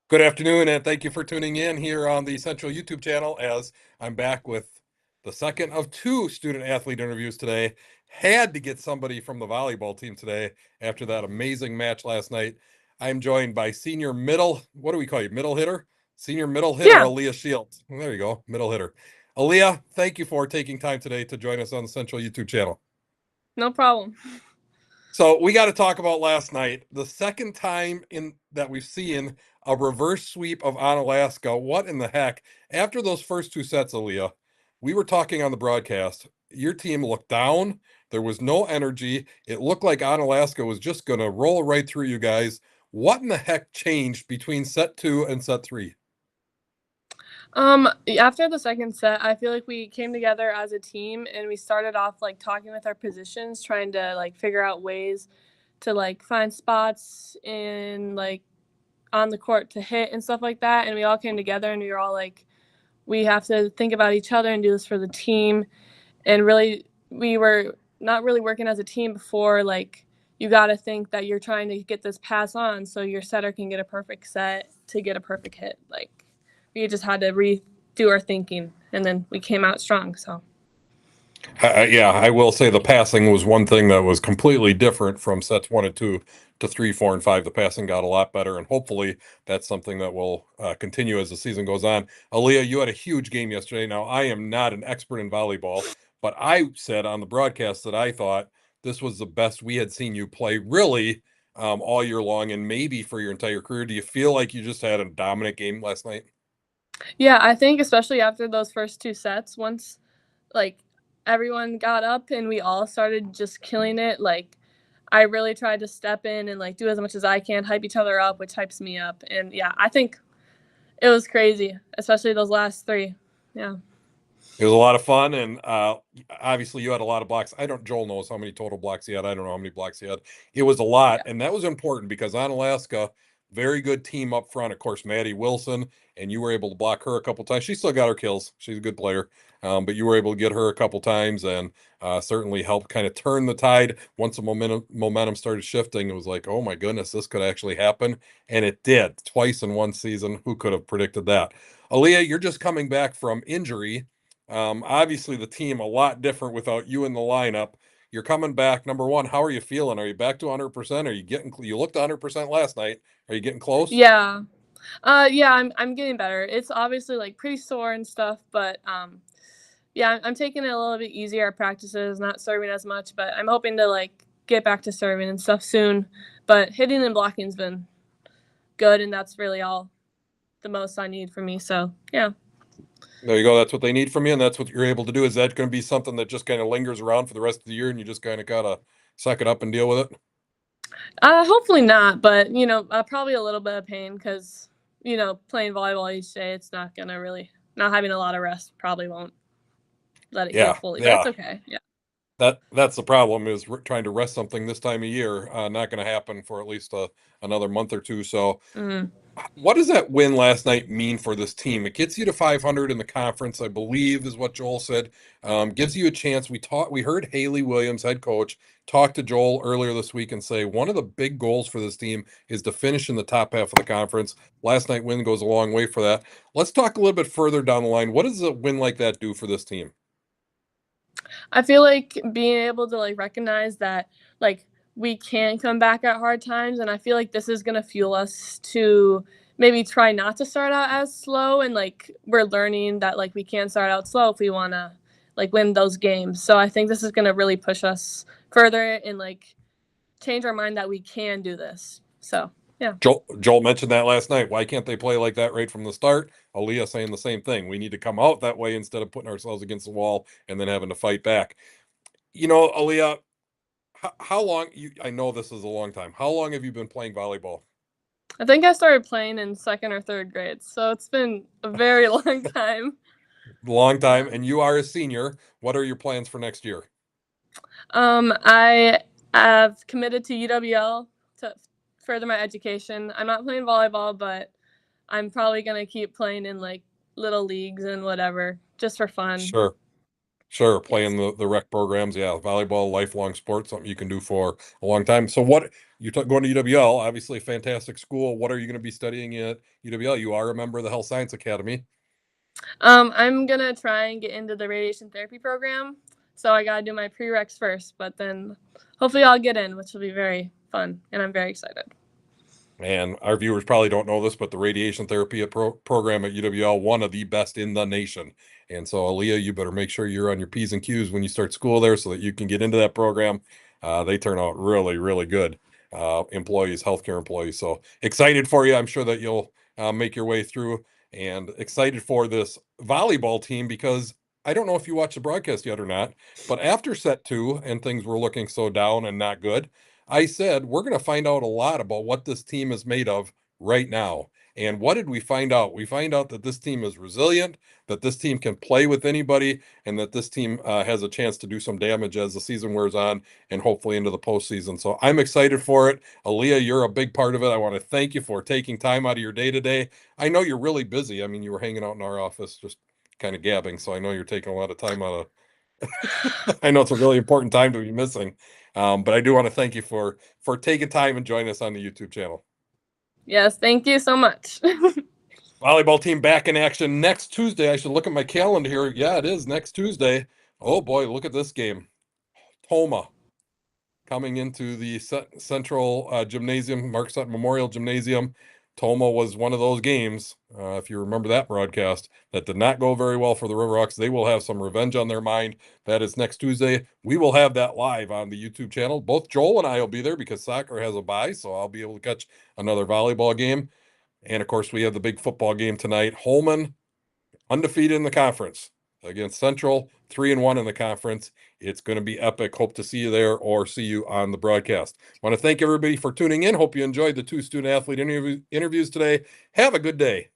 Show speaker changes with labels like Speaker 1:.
Speaker 1: Good afternoon, and thank you for tuning in here on the Central YouTube channel as I'm back with the second of two student athlete interviews today. Had to get somebody from the volleyball team today after that amazing match last night. I'm joined by senior middle, what do we call you, middle hitter? Senior middle hitter,
Speaker 2: Yeah,
Speaker 1: Aliyah Schieldt. There you go, middle hitter. Aliyah, thank you for taking time today to join us on the Central YouTube channel.
Speaker 2: no problem.
Speaker 1: So we got to talk about last night. The second time in that we've seen a reverse sweep of Onalaska. What in the heck? After those first two sets, Aliyah, we were talking on the broadcast. Your team looked down. There was no energy. It looked like Onalaska was just going to roll right through you guys. What in the heck changed between set two and set three?
Speaker 2: After the second set, I feel like we came together as a team and we started off like talking with our positions, trying to like figure out ways to like find spots in like on the court to hit and stuff like that. And we all came together and we were all like, we have to think about each other and do this for the team. And really, we were not really working as a team before. Like, you got to think that you're trying to get this pass on so your setter can get a perfect set to get a perfect hit. Like, we just had to redo our thinking, and then we came out strong. So,
Speaker 1: Yeah, I will say the passing was one thing that was completely different from sets one and two to three, four, and five. The passing got a lot better, and hopefully that's something that will continue as the season goes on. Aliyah, you had a huge game yesterday. Now, I am not an expert in volleyball, but I said on the broadcast that I thought this was the best we had seen you play really all year long and maybe for your entire career. Do you feel like you just had a dominant game last night?
Speaker 2: yeah, I think especially after those first two sets, once like everyone got up and we all started just killing it, like I really tried to step in and like do as much as I can, hype each other up, which hypes me up. And yeah, I think it was crazy, especially those last three. Yeah.
Speaker 1: It was a lot of fun, and obviously you had a lot of blocks. I don't. Joel knows how many total blocks he had. I don't know how many blocks he had. It was a lot,
Speaker 2: Yeah.
Speaker 1: and that was important because on Alaska, very good team up front. Of course, Maddie Wilson, and you were able to block her a couple times. She still got her kills. She's a good player, but you were able to get her a couple times, and certainly helped kind of turn the tide. Once the momentum started shifting, it was like, oh my goodness, this could actually happen, and it did twice in one season. Who could have predicted that? Aliyah, you're just coming back from injury. Obviously the team a lot different without you in the lineup. You're coming back. Number one, how are you feeling? Are you back to 100%? Are you getting? You looked 100% last night. Are you getting close?
Speaker 2: Yeah. Yeah, I'm getting better. It's obviously like pretty sore and stuff, but yeah, I'm taking it a little bit easier at practices, not serving as much, but I'm hoping to like get back to serving and stuff soon. But hitting and blocking's been good, and that's really all the most I need for me. So yeah.
Speaker 1: There you go. That's what they need from you, and that's what you're able to do. Is that going to be something that just kind of lingers around for the rest of the year, and you just kind of gotta suck it up and deal with it?
Speaker 2: Hopefully not, but probably a little bit of pain because playing volleyball each day, it's not gonna really not having a lot of rest probably won't let it heal
Speaker 1: Yeah,
Speaker 2: fully, but it's
Speaker 1: yeah.
Speaker 2: okay. Yeah.
Speaker 1: That's the problem is trying to rest something this time of year. Not going to happen for at least another month or two. So
Speaker 2: Mm.
Speaker 1: what does that win last night mean for this team? It gets you to 500 in the conference, I believe, is what Joel said. Gives you a chance. We heard Haley Williams, head coach, talk to Joel earlier this week and say one of the big goals for this team is to finish in the top half of the conference. Last night win goes a long way for that. Let's talk a little bit further down the line. What does a win like that do for this team?
Speaker 2: I feel like being able to like recognize that like we can come back at hard times, and I feel like this is gonna fuel us to maybe try not to start out as slow, and like we're learning that like we can start out slow if we wanna like win those games. So I think this is gonna really push us further and like change our mind that we can do this. So yeah.
Speaker 1: Joel mentioned that last night. Why can't they play like that right from the start? Aliyah saying the same thing. We need to come out that way instead of putting ourselves against the wall and then having to fight back. Aliyah, how long I know this is a long time. How long have you been playing volleyball?
Speaker 2: I think I started playing in second or third grade, so it's been a very long time.
Speaker 1: Long
Speaker 2: Yeah.
Speaker 1: time, and you are a senior. What are your plans for next year?
Speaker 2: I have committed to UWL to further my education. I'm not playing volleyball, but I'm probably gonna keep playing in like little leagues and whatever, just for fun.
Speaker 1: Sure. Sure,
Speaker 2: Yes.
Speaker 1: playing the rec programs, yeah, volleyball, lifelong sport, something you can do for a long time. So what you took going to UWL, obviously a fantastic school. What are you going to be studying at UWL? You are a member of the Health Science Academy.
Speaker 2: I'm gonna try and get into the radiation therapy program. So I gotta do my prereqs first, but then hopefully I'll get in, which will be very fun, and I'm very excited.
Speaker 1: And our viewers probably don't know this, but the radiation therapy program at UWL, one of the best in the nation. And so, Aliyah, you better make sure you're on your P's and Q's when you start school there so that you can get into that program. They turn out really, really good employees, healthcare employees. So excited for you. I'm sure that you'll make your way through, and excited for this volleyball team because I don't know if you watched the broadcast yet or not, but after set two and things were looking so down and not good, I said, we're going to find out a lot about what this team is made of right now. And what did we find out? We find out that this team is resilient, that this team can play with anybody, and that this team has a chance to do some damage as the season wears on and hopefully into the postseason. So I'm excited for it. Aliyah, you're a big part of it. I want to thank you for taking time out of your day today. I know you're really busy. I mean, you were hanging out in our office just kind of gabbing. So I know you're taking a lot of time out of I know it's a really important time to be missing, but I do want to thank you for taking time and joining us on the YouTube channel.
Speaker 2: Yes, thank you so much.
Speaker 1: Volleyball team back in action next Tuesday. I should look at my calendar here. Yeah, it is next Tuesday. Oh boy, look at this game. Toma coming into the Central Gymnasium, Mark Sutton Memorial Gymnasium. Toma was one of those games, if you remember that broadcast, that did not go very well for the Riverhawks. They will have some revenge on their mind. That is next Tuesday. We will have that live on the YouTube channel. Both Joel and I will be there because soccer has a bye, so I'll be able to catch another volleyball game. And of course, we have the big football game tonight. Holman undefeated in the conference against Central, 3-1 in the conference. It's going to be epic. Hope to see you there or see you on the broadcast. Want to thank everybody for tuning in. Hope you enjoyed the two student athlete interviews today. Have a good day.